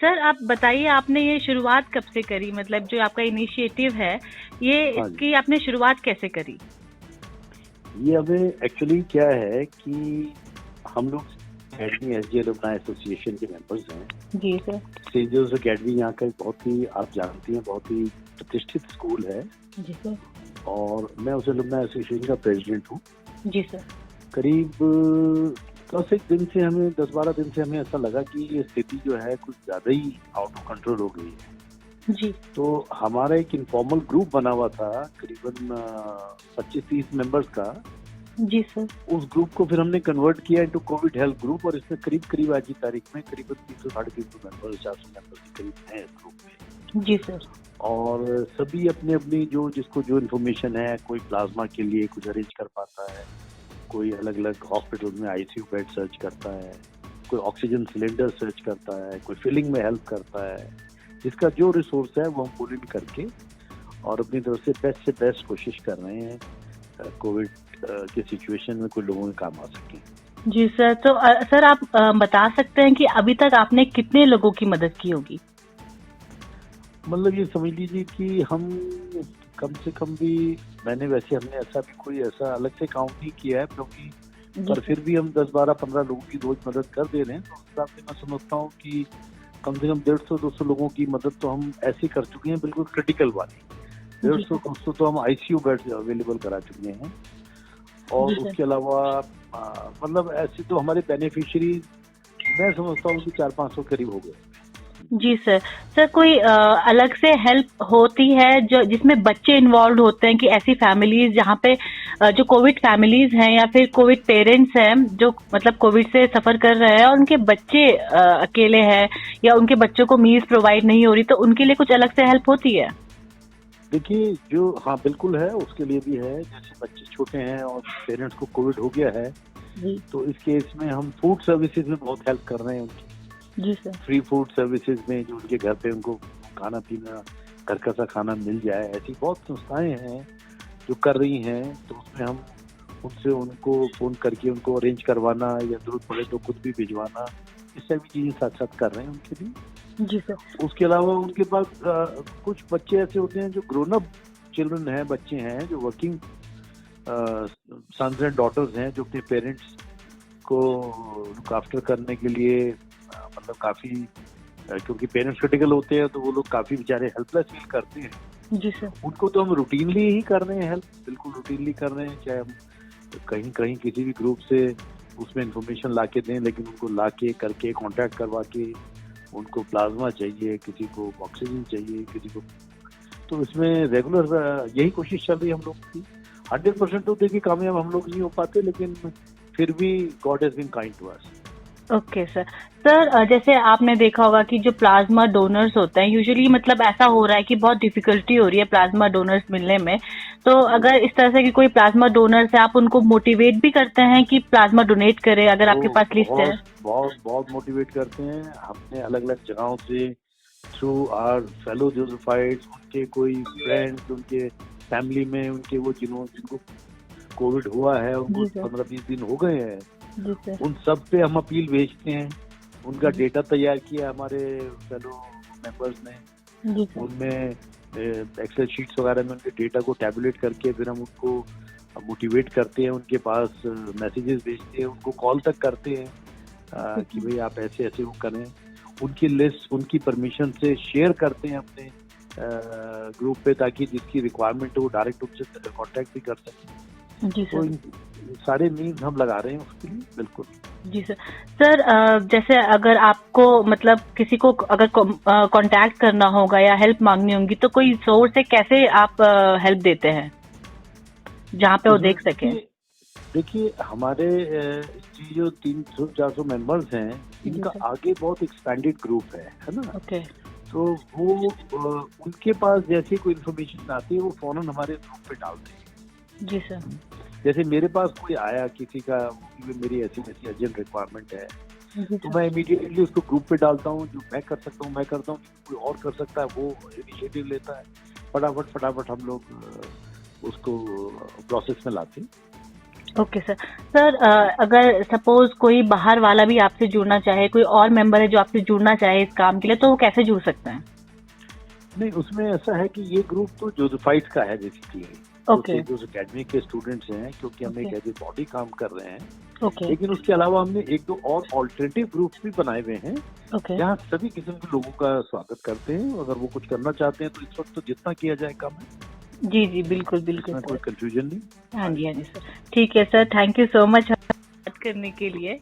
Sir आप बताइए, आपने ये शुरुआत कब से करी? मतलब जो आपका इनिशिएटिव है, ये हाँ जी। इसकी आपने शुरुआत कैसे करी? ये हमें एक्चुअली क्या है कि हम लोग अकेडमी एसजी अलुमनाई एसोसिएशन के मेंबर्स हैं। जी सर। सेंट जोसेफ अकेडमी यहाँ का एक बहुत ही, आप जानती हैं, बहुत ही प्रतिष्ठित स्कूल है जी सर। और मैं उस अलुमनाई एसोसिएशन का प्रेसिडेंट हूँ। जी सर। करीब 10-12 दिन से हमें ऐसा लगा कि ये स्थिति जो है कुछ ज़्यादा ही आउट ऑफ कंट्रोल हो गई है। जी। तो हमारा एक इनफॉर्मल ग्रुप बना हुआ था करीबन 25-30 मेंबर्स का। जी सर। उस ग्रुप को फिर हमने कन्वर्ट किया इनटू कोविड हेल्प ग्रुप और इसमें करीब करीब आज की तारीख में करीबन 300-350 मेंबर, 400 मेंबर के करीब हैं इस ग्रुप में। जी सर। और सभी अपने अपनी जो जिसको जो इन्फॉर्मेशन है, कोई प्लाज्मा के लिए कुछ अरेंज कर पाता है, कोई अलग अलग हॉस्पिटल में आईसीयू बेड सर्च करता है, कोई ऑक्सीजन सिलेंडर सर्च करता है, कोई फिलिंग में हेल्प करता है। जिसका जो रिसोर्स है वो हम पुल इन करके और अपनी तरफ से बेस्ट कोशिश कर रहे हैं कोविड की सिचुएशन में कोई लोगों के काम आ सके। जी सर, तो सर आप बता सकते हैं कि अभी तक आपने कितने लोगों की मदद की होगी? मतलब ये समझ लीजिए कि हम कम से कम भी, हमने ऐसा भी कोई ऐसा अलग से काउंट नहीं किया है क्योंकि, पर फिर भी हम 10-12-15 लोगों की रोज मदद कर दे रहे हैं। तो उस हिसाब से मैं समझता हूँ कि कम से कम 150-200 लोगों की मदद तो हम ऐसे कर चुके हैं, बिल्कुल क्रिटिकल वाली। 150-200 तो हम आईसीयू बेड्स अवेलेबल करा चुके हैं और उसके अलावा मतलब ऐसे तो हमारे बेनिफिशियरी मैं समझता हूँ कि 400-500 करीब हो गए। जी सर। सर कोई अलग से हेल्प होती है जो जिसमें बच्चे इन्वॉल्व होते हैं, कि ऐसी फैमिलीज जहाँ पे जो कोविड फैमिलीज हैं या फिर कोविड पेरेंट्स हैं जो मतलब कोविड से सफर कर रहे हैं और उनके बच्चे अकेले हैं या उनके बच्चों को मील्स प्रोवाइड नहीं हो रही, तो उनके लिए कुछ अलग से हेल्प होती है? देखिए जो, हाँ बिल्कुल है, उसके लिए भी है। जैसे बच्चे छोटे हैं और पेरेंट्स को कोविड हो गया है जी। तो इस केस में हम फूड सर्विसेज में बहुत हेल्प कर रहे हैं उनकी। जी सर। फ्री फूड सर्विसेज में जो उनके घर पे उनको खाना पीना, घर का सा खाना मिल जाए, ऐसी बहुत संस्थाएं हैं जो कर रही हैं। तो उसमें हम उनसे उनको फोन करके उनको अरेंज करवाना या जरूरत पड़े तो खुद भी भिजवाना, इस सभी चीजें साथ साथ कर रहे हैं उनके लिए। जी सर। उसके अलावा उनके पास कुछ बच्चे ऐसे होते हैं जो ग्रोन अप चिल्ड्रन हैं, बच्चे हैं जो वर्किंग सन्स एंड डॉटर्स हैं, जो अपने पेरेंट्स को लुक आफ्टर करने के लिए मतलब काफी, क्योंकि पेरेंट्स क्रिटिकल होते हैं तो वो लोग काफी बेचारे हेल्पलेस फील करते हैं। जी सर। उनको तो हम रूटीनली ही कर रहे हैं हेल्प, बिल्कुल रूटीनली कर रहे हैं। चाहे हम कहीं कहीं किसी भी ग्रुप से उसमें इंफॉर्मेशन ला के दें, लेकिन उनको ला के करके कॉन्टैक्ट करवा के, उनको प्लाज्मा चाहिए, किसी को ऑक्सीजन चाहिए, किसी को, तो इसमें रेगुलर यही कोशिश चल रही है हम लोग की। 100% तो देखिए कामयाब हम लोग नहीं हो पाते, लेकिन फिर भी God has been kind to us. Okay sir. Sir जैसे आपने देखा होगा कि जो प्लाज्मा डोनर्स होते हैं यूजुअली, मतलब ऐसा हो रहा है कि बहुत डिफिकल्टी हो रही है प्लाज्मा डोनर्स मिलने में। तो अगर इस तरह से कि कोई प्लाज्मा डोनर्स है, आप उनको मोटिवेट भी करते हैं कि प्लाज्मा डोनेट करें अगर आपके पास लिस्ट है? बहुत बहुत मोटिवेट करते हैं। हमने अलग अलग जगहों से थ्रू आवर फेलो जोसेफाइट्स, उनके कोई फ्रेंड्स, उनके फैमिली में उनके वो जिनको कोविड हुआ है, उनको 15-20 दिन हो गए हैं, उन सब पे हम अपील भेजते हैं। उनका डेटा तैयार किया हमारे फेलो मेंबर्स ने, उनमें एक्सेल शीट्स वगैरह में उनके डेटा को टैबुलेट करके फिर हम उनको मोटिवेट करते हैं, उनके पास मैसेजेस भेजते हैं, उनको कॉल तक करते हैं कि भाई आप ऐसे ऐसे वो करें। उनकी लिस्ट उनकी परमिशन से शेयर करते हैं अपने ग्रुप पे, ताकि जिसकी रिक्वायरमेंट है वो डायरेक्ट उनसे कॉन्टेक्ट भी कर सकें। जी सर। तो सारे मीन्स हम लगा रहे हैं उसके लिए, बिल्कुल। जी सर। सर जैसे अगर आपको मतलब किसी को अगर कांटेक्ट करना होगा या हेल्प मांगनी होगी, तो कोई सोर्स है, कैसे आप हेल्प देते हैं जहाँ पे वो देख सके? देखिए हमारे जो 300-400 मेंबर्स हैं, इनका आगे बहुत एक्सपेंडेड ग्रुप है ना। ओके। तो वो उनके पास जैसे कोई इन्फॉर्मेशन आती है वो फौरन हमारे ग्रुप पे डालते हैं। जी सर। जैसे मेरे पास कोई आया किसी का, मेरी ऐसी ऐसी अर्जेंट रिक्वायरमेंट है, तो मैं इमीडिएटली उसको ग्रुप पे डालता हूँ। जो मैं कर सकता हूँ मैं करता हूँ, कोई और कर सकता है वो इनिशिएटिव लेता है। फटाफट हम लोग उसको प्रोसेस में लाते हैं। Okay sir. सर अगर सपोज कोई बाहर वाला भी आपसे जुड़ना चाहे, कोई और मेंबर है जो आपसे जुड़ना चाहे इस काम के लिए, तो वो कैसे जुड़ सकता है? नहीं, उसमें ऐसा है कि ये ग्रुप तो जोसेफाइट का है बेसिकली। ओके। जो एकेडमी के स्टूडेंट्स हैं, क्योंकि हम एक ओके। एज ए बॉडी काम कर रहे हैं, ओके। लेकिन उसके अलावा हमने एक दो और ऑल्टरनेटिव ग्रुप्स भी बनाए हुए हैं ओके। जहाँ सभी किस्म के लोगों का स्वागत करते हैं। अगर वो कुछ करना चाहते हैं तो इस वक्त तो जितना किया जाए कम है, जी जी, बिल्कुल बिल्कुल इसमें कोई सर। कंफ्यूजन नहीं। हाँ जी, हाँ जी सर। ठीक है sir, thank you so much बात करने के लिए।